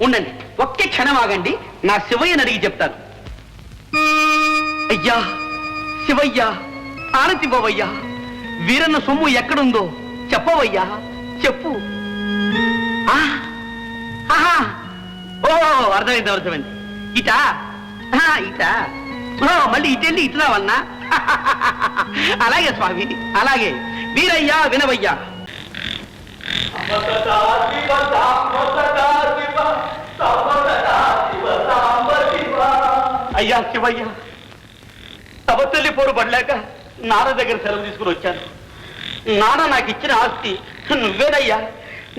ఉండండి, ఒకే క్షణం ఆగండి. నా శివయ్యని అడిగి చెప్తాను. అయ్యా శివయ్యా, ఆనతివ్వవయ్యా. వీరన్న సొమ్ము ఎక్కడుందో చెప్పవయ్యా, చెప్పు. ఓ అర్థమైంది అర్థమైంది. ఇటా ఇటా, మళ్ళీ ఇటెళ్ళి ఇటు రావన్నా. అలాగే స్వామి, అలాగే. వీరయ్యా వినవయ్యా. అయ్యా శివయ్యా, తపతల్లి పోరు పడలేక నాన్న దగ్గర సెలవు తీసుకుని వచ్చాను. నాన్న నాకు ఇచ్చిన ఆస్తి నువ్వేనయ్యా,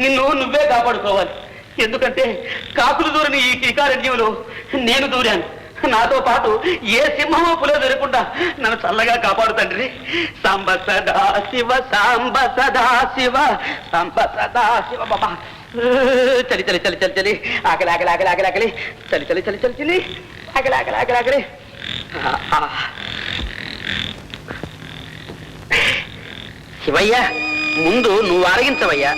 నిన్ను నువ్వే కాపాడుకోవాలి. ఎందుకంటే కాకులు దూరని ఈ టీకారణ్యంలో నేను దూరాను. నాతో పాటు ఏ సింహమో పులో దొరకకుండా నన్ను చల్లగా కాపాడు తండ్రి. సాంబ సదా శివ, సాంబ సదా శివ, సాంబ సదా శివ. బాబా చలి చలి చలి చలి చలి, ఆకలి ఆకలి ఆకలి ఆకలి ఆకలి, చలి చలి చలి చలి చలి, ఆకలి ఆకలి ఆకలి ఆకలి. శివయ్యా, ముందు నువ్వు ఆరగించవయ్యా.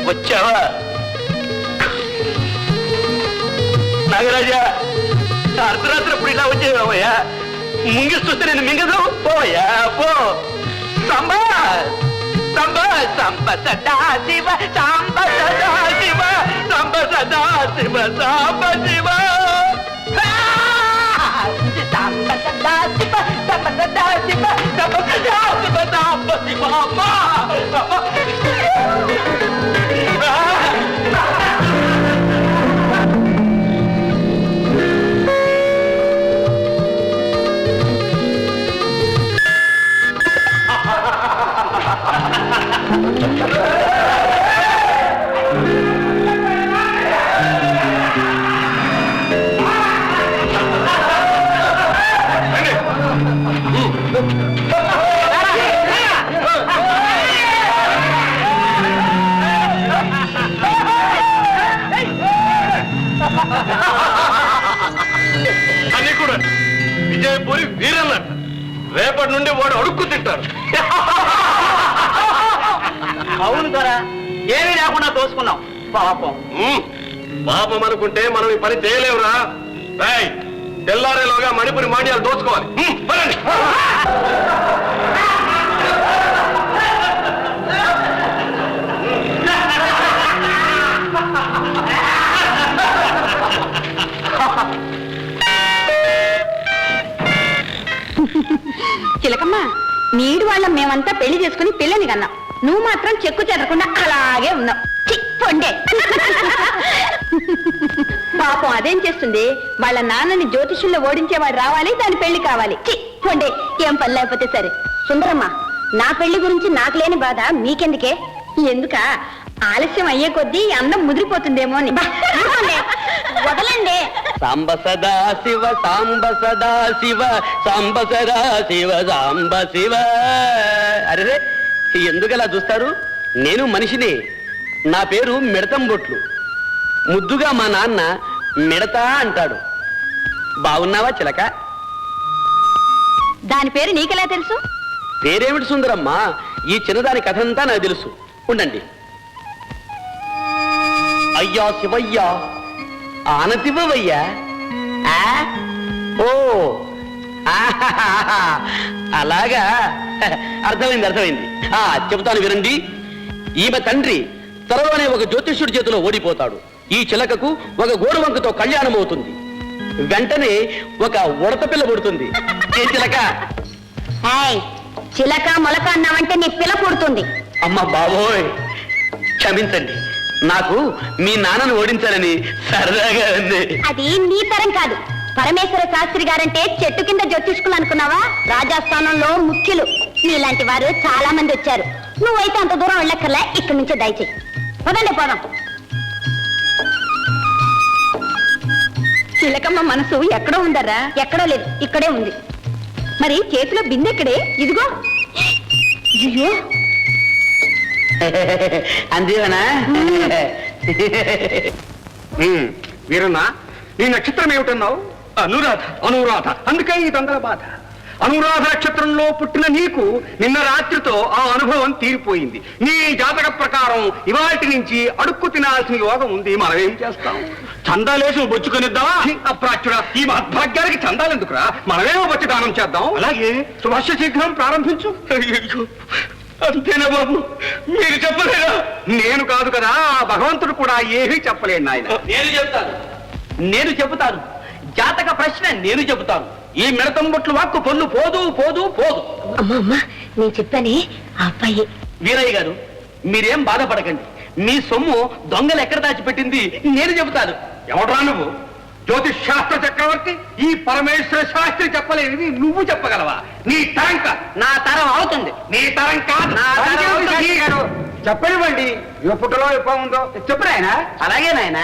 వచ్చావా నాగరాజా? అర్ధరాత్రి అప్పుడు ఇలా వచ్చేవయ్యా. ముంగిసి చూస్తే నేను మింగదు. పోయా పో. సంబా సంబా సంబ సదా శివ, సాంబ సదా శివ, సాంబ సదా శివ, సాంబ శివ, సాంబ సదా శివ, సాంబ సదా శివ, సాంబ సదా శివ, సాంబ శివ. అమ్మా అని కూడా విజయపూరి వీరన్నట. రేపటి నుండి వాడు అడుక్కు తింటారు. అవును కదా, ఏమీ లేకుండా తోసుకున్నాం. పాపం పాపం అనుకుంటే మనం ఈ పని చేయలేవురా. తెల్లారేలోగా మణిపురి మాండ్యాలు దోచుకోవాలి. చిలకమ్మ, నీడు వాళ్ళ మేమంతా పెళ్లి చేసుకుని పిల్లని కన్నాం. నువ్వు మాత్రం చెక్కు చెదరకుండా అలాగే ఉన్నావు. చిక్కండే పాపం అదేం చేస్తుంది? వాళ్ళ నాన్నని జ్యోతిష్యుల్లో ఓడించేవాడు రావాలి, దాని పెళ్లి కావాలి. చిక్కండే ఏం పని లేకపోతే సరే. సుందరమ్మ, నా పెళ్లి గురించి నాకు లేని బాధ మీకెందుకే? ఎందుక ఆలస్యం అయ్యే కొద్దీ అందం ముదిరిపోతుందేమో అని. వదలండి. సాంబ సదా శివ, సాంబ సదా శివ, సాంబ సదా శివ, సాంబ శివ. అరే ఎందుకలా చూస్తారు? నేను మనిషిని. నా పేరు మిడతంబొట్లు. ముద్దుగా మా నాన్న మిడతా అంటాడు. బాగున్నావా చిలక? దాని పేరు నీకెలా తెలుసు? పేరేమిటి సుందరమ్మా? ఈ చిన్నదాని కథంతా నాకు తెలుసు. ఉండండి. అయ్యా శివయ్యా, ఆనతివ్వయ్యా. ఓ అలాగా, అర్థమైంది అర్థమైంది. చెబుతాను వినండి. ఈమె తండ్రి త్వరలోనే ఒక జ్యోతిష్యుడి చేతిలో ఓడిపోతాడు. ఈ చిలకకు ఒక గోరువంకతో కళ్యాణం అవుతుంది. వెంటనే ఒక ఉడత పిల్ల పుడుతుంది. ఏ చిలక? చిలక మొలక అన్నావంటే నీ పిల్ల పుడుతుంది. అమ్మ బాబోయ్, క్షమించండి. నాకు మీ నాన్నను ఓడించాలని సరదాగా ఉంది. అది నీ తరం కాదు. పరమేశ్వర శాస్త్రి గారంటే చెట్టు కింద జ్యోతిష్కులు అనుకున్నావా? రాజస్థానంలో ముఖ్యులు. నీలాంటి వారు చాలా మంది వచ్చారు. నువ్వైతే అంత దూరం వెళ్ళక్కర్లే, ఇక్కడి నుంచే దయచేయి. పదండి పోదాం. చిలకమ్మ మనసు ఎక్కడో ఉందరా? ఎక్కడో లేదు, ఇక్కడే ఉంది. మరి చేతిలో బిందెక్కడే? ఇదిగో. అయ్యో అంతేనా? వీరన్నా, నీ నక్షత్రం ఏమిటన్నావు? అనురాధ. అనురాధ. అందుకే ఈ దొంగల బాధ. అనురాధ నక్షత్రంలో పుట్టిన నీకు నిన్న రాత్రితో ఆ అనుభవం తీరిపోయింది. నీ జాతక ప్రకారం ఇవాటి నుంచి అడుక్కు తినాల్సిన యోగం ఉంది. మనం ఏం చేస్తాం? చందాలేసి బొచ్చుకొనిద్దామా? అప్రాచురా, ఈ మహద్భాగ్యానికి చందాలు ఎందుకురా? మనమేమో వచ్చి దానం చేద్దాం. అలాగే. శుభాష శీఘ్రం ప్రారంభించు. అయ్యో, అంతేనా బాబు? మీరు చెప్పలేదా? నేను కాదు కదా, ఆ భగవంతుడు కూడా ఏమీ చెప్పలేను నాయన. నేను చెబుతాను. జాతక ప్రశ్న నేను చెబుతాను. ఈ మిడతం బొట్లు వాక్కు పొల్లు పోదు పోదు పోదు. అమ్మా అమ్మా, నేను చెప్పానే ఆ అబ్బాయి. వీరయ్య గారు, మీరేం బాధపడకండి. మీ సొమ్ము దొంగలు ఎక్కడ దాచిపెట్టింది నేను చెబుతాను. ఎవడ్రా నువ్వు? జ్యోతిష్ శాస్త్ర చక్రవర్తి ఈ పరమేశ్వర శాస్త్రి చెప్పలేనిది నువ్వు చెప్పగలవా? నీ తరం కాదు. నా తరం అవుతుంది. నీ తరం కాదు. నా తరం అవుతుంది. చెప్పనివ్వండి. ఎప్పుడులో ఎప్పుడు ఉందో చెప్పురాయన. అలాగే నాయన,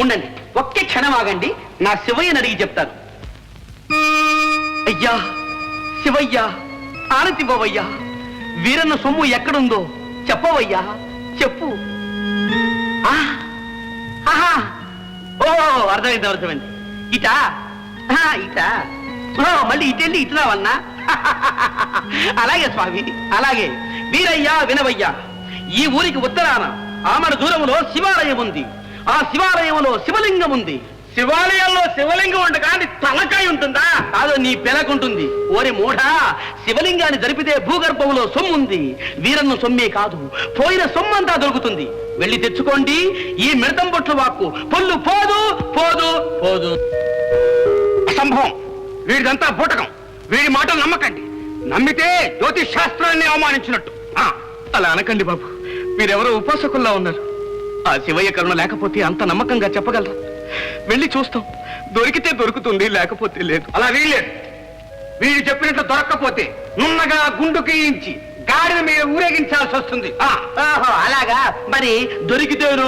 ఉండండి, ఒకే క్షణం ఆగండి. నా శివయ్యని అడిగి చెప్తాను. అయ్యా శివయ్య, ఆనతి బావయ్యా, వీరన్న సొమ్ము ఎక్కడుందో చెప్పవయ్యా, చెప్పు. ఆహా, ఓ అర్థమైంది అర్థమైంది. ఇటా ఇటా, మళ్ళీ ఇటెళ్ళి ఇటురావన్నా. అలాగే స్వామి, అలాగే. వీరయ్యా వినవయ్యా, ఈ ఊరికి ఉత్తరాన ఆమడ దూరంలో శివాలయం ఉంది. ఆ శివాలయంలో శివలింగం ఉంది. శివాలయంలో శివలింగం ఉంట కానీ తలకాయ ఉంటుందా? కాదు, నీ పెలకుంటుంది. ఓరి మూఢా, శివలింగాన్ని జరిపితే భూగర్భంలో సొమ్ముంది. వీరన్న సొమ్మే కాదు, పోయిన సొమ్మంతా దొరుకుతుంది. వెళ్ళి తెచ్చుకోండి. ఈ మిడతం బొట్లు వాక్కు పొల్లు పోదు పోదు పోదు. అసంభవం. వీడిదంతా బూటకం. వీడి మాటలు నమ్మకండి. నమ్మితే జ్యోతిష్ శాస్త్రాన్ని అవమానించినట్టు. అలా అనకండి బాబు, మీరెవరో ఉపాసకుల్లా ఉన్నారు. ఆ శివయ్య కరుణ లేకపోతే అంత నమ్మకంగా చెప్పగలరా? వెళ్ళి చూస్తాం. దొరికితే దొరుకుతుంది, లేకపోతే లేదు. అలా వీలేదు. వీడు చెప్పినట్లు దొరక్కపోతే నున్నగా గుండు కీయించి గాడిద మీద ఊరేగించాల్సి వస్తుంది. ఓహో, అలాగా. మరి దొరికితేను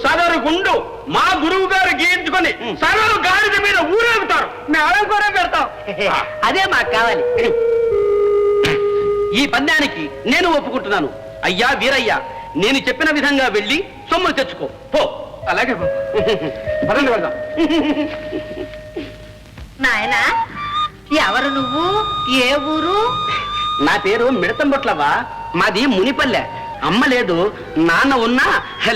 సదరు గుండు మా గురువు గారు గీయించుకొని సదరు గాడిద మీద ఊరేగుతారు. మేము కూడా పెడతాం. అదే మాకు కావాలి. ఈ పందానికి నేను ఒప్పుకుంటున్నాను. అయ్యా వీరయ్య, నేను చెప్పిన విధంగా వెళ్ళి సొమ్ములు తెచ్చుకో పో. అలాగే బాబు. పదండి వెళ్దాం. నాయనా, ఎవరు నువ్వు? ఏ ఊరు? నా పేరు మిడతం బొట్లవా. మాది మునిపల్లె. అమ్మ లేదు, నాన్న ఉన్నా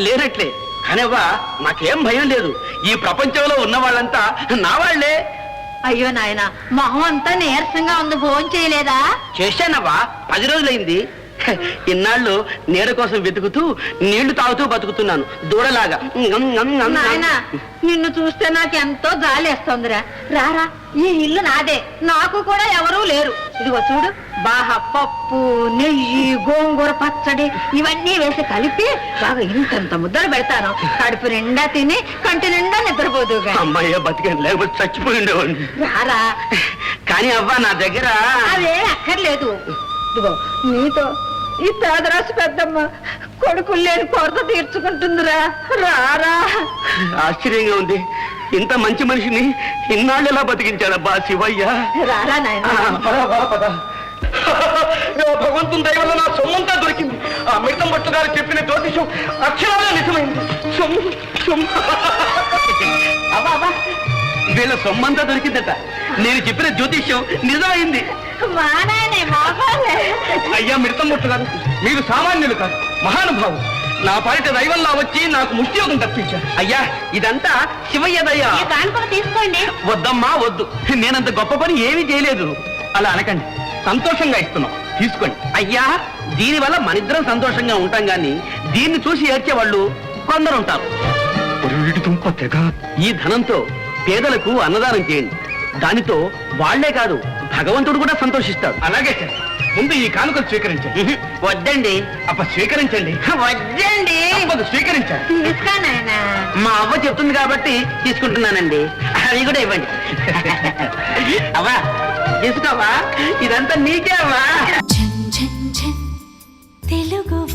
లేనట్లే. కానివ్వా, నాకేం భయం లేదు. ఈ ప్రపంచంలో ఉన్న వాళ్ళంతా నా వాళ్లే. అయ్యో నాయనా, మొహం అంతా నీరసంగా ఉంది. భోజనం చేయలేదా? చేశానవ్వా, 10 రోజులైంది. ఇన్నాళ్ళు నీడ కోసం వెతుకుతూ నీళ్లు తాగుతూ బతుకుతున్నాను, దూడలాగా. నాయనా, నిన్ను చూస్తే నాకు ఎంతో జాలేస్తోందిరా. రారా, ఈ ఇల్లు నాదే. నాకు కూడా ఎవరూ లేరు. ఇదిగో చూడు, బాగా పప్పు, నెయ్యి, గోంగూర పచ్చడి ఇవన్నీ వేసి కలిపి బాగా ఇంతంత ముద్దలు పెడతాను. కడుపు నిండా తిని కంటి నిండా నిద్రపోదుగా. అమ్మాయి బతికాను, లేకపోతే చచ్చిపోయి ఉండేవాడిని. రారా. కానీ అవ్వా, నా దగ్గర అవే అక్కర్లేదు. ఇదిగో నీతో ఈ పేదరాశి పెద్దమ్మ కొడుకులు లేని కొరత తీర్చుకుంటుందిరా. రారా. ఆశ్చర్యంగా ఉంది, ఇంత మంచి మనిషిని ఇన్నాళ్ళు ఎలా బతికించాడబ్బా శివయ్య. రారా నాయనా. భగవంతుని దయ వల్ల నా సొమ్మంతా దొరికింది. ఆ మిడతం భట్టు గారు చెప్పిన జ్యోతిషం అక్షరాలే నిజమైంది. సొమ్ము సొమ్ము. అబ్బా అబ్బా, వీళ్ళ సొమ్మంతా దొరికిందట. నేను చెప్పిన జ్యోతిష్యం నిజమైంది. మా నాయనే మాపాలే. అయ్యా మిడతం భట్టు గారు, మీరు సామాన్యులు కాదు, మహానుభావు. నా పాలిట దైవంలా వచ్చి నాకు ముష్టియోగం తప్పించారు. అయ్యా, ఇదంతా శివయ్య దయ. కానుకలు తీసుకోండి. వద్దమ్మా వద్దు, నేనంత గొప్ప పని ఏమీ చేయలేదు. అలా అనకండి, సంతోషంగా ఇస్తున్నాం, తీసుకోండి. అయ్యా, దీనివల్ల మనిద్దరం సంతోషంగా ఉంటాం గాని దీన్ని చూసి ఏడ్చేవాళ్ళు కొందరు ఉంటారు. ఈ ధనంతో పేదలకు అన్నదానం చేయండి. దానితో వాళ్లే కాదు, భగవంతుడు కూడా సంతోషిస్తాడు. అలాగే సార్. ముందు ఈ కానుకలు స్వీకరించండి. వద్దండి. స్వీకరించండి. వద్దండి. స్వీకరించండి. తీసుకో నాయనా. మా అవ్వ చెప్తుంది కాబట్టి తీసుకుంటున్నానండి. అవి కూడా ఇవ్వండి. అవ్వా తీసుకోవా, ఇదంతా నీకే అవ్వా. తెలుగు ఎక్కువ